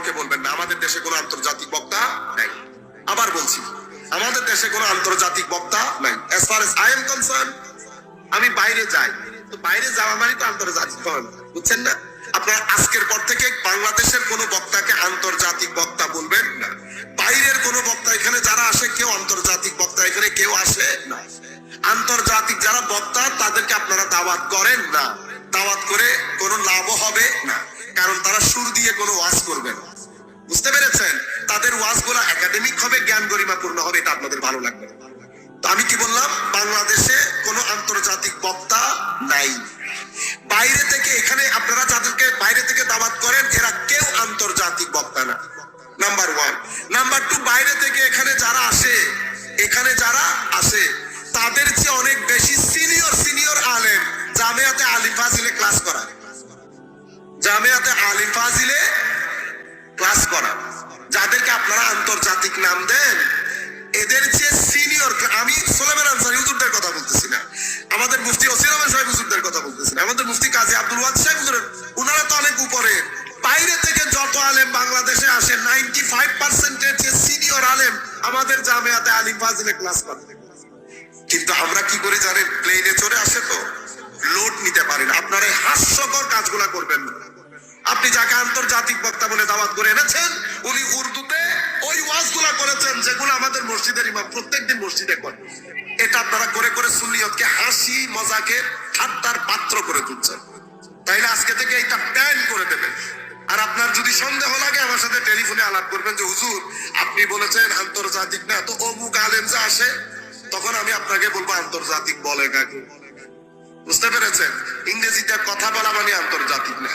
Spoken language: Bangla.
কাউকে বলবেন না। আমাদের দেশে কোনো আন্তর্জাতিক বক্তা নাই। আবার বলছি, আমাদের দেশে কোনো আন্তর্জাতিক বক্তা নাই। as far as I am concerned, আমি বাইরে যাই, তো বাইরে যাওয়া মানে তো আন্তর্জাতিক হন, বুঝছেন না? আপনারা আজকের পর থেকে বাংলাদেশের কোনো বক্তাকে আন্তর্জাতিক বক্তা বলবেন না। বাইরের কোনো বক্তা এখানে যারা আসে কেউ আন্তর্জাতিক বক্তা এখানে কেউ আসে না। আন্তর্জাতিক যারা বক্তা তাদেরকে আপনারা দাওয়াত করেন না। দাওয়াত করে কোনো লাভও হবে না, কারণ তারা সুর দিয়ে কোনো ওয়াজ করবে না। বুঝতে পেরেছেন? তাদের ওয়াজগুলো একাডেমিক হবে, জ্ঞান গরিমাপূর্ণ হবে, এটা আপনাদের ভালো লাগবে। তো আমি কি বললাম? বাংলাদেশে কোনো আন্তর্জাতিক বক্তা নাই। বাইরে থেকে এখানে আপনারা যাদেরকে বাইরে থেকে দাওয়াত করেন এরা কেউ আন্তর্জাতিক বক্তা না, নাম্বার 1। নাম্বার 2, বাইরে থেকে এখানে যারা আসে তাদের চেয়ে অনেক বেশি সিনিয়র আলেম জামিয়াতে আলিম ফাজিলে ক্লাস করায়। জামিয়াতে আলিম ফাজিলে ক্লাস করা যাদেরকে আপনারা আন্তর্জাতিক নাম দেন, এদের চেয়ে সিনিয়র। আমি সুলাইমান আনসারী হুজুরদের কথা বলতেছি না, আমাদের মুফতি ওসির রহমান সাহেব হুজুরদের কথা বলতেছি না, আমাদের মুফতি কাজী আব্দুল ওয়াদুদ সাহেব হুজুর, ওনারা তো অনেক উপরে। বাইরে থেকে যত আলেম বাংলাদেশে আসে 95% এর যে সিনিয়র আলেম আমাদের জামিয়াতে আলিম ফাজিলে ক্লাস করে। কিন্তু আমরা কি করে জানেন? প্লেনে চড়ে আসে তো লোড নিতে পারে না। আপনারা এই হাস্যকর কাজগুলা করবেন না। আপনি যাকে আন্তর্জাতিক বক্তা বলে দাওয়াত করে এনেছেন, উনি উর্দুতে ওই ওয়াজগুলা করেছেন যেগুলো আমাদের মসজিদের ইমাম প্রত্যেকদিন মসজিদে করে। এটা আপনারা করে করে সুন্নিয়তকে হাসি মজাকে ঠাট্টার পাত্র করে তুলছেন। তাইলে আজকে থেকে এটা ব্যান করে দেবেন। আর আপনার যদি সন্দেহ লাগে আমার সাথে টেলিফোনে আলাপ করবেন যে হুজুর আপনি বলেছেন আন্তর্জাতিক না, তো অমুক আলেম যে আসে, তখন আমি আপনাকে বলবো আন্তর্জাতিক বলে কাকে। বুঝতে পেরেছেন? ইংরেজিতে কথা বলা মানে আন্তর্জাতিক না।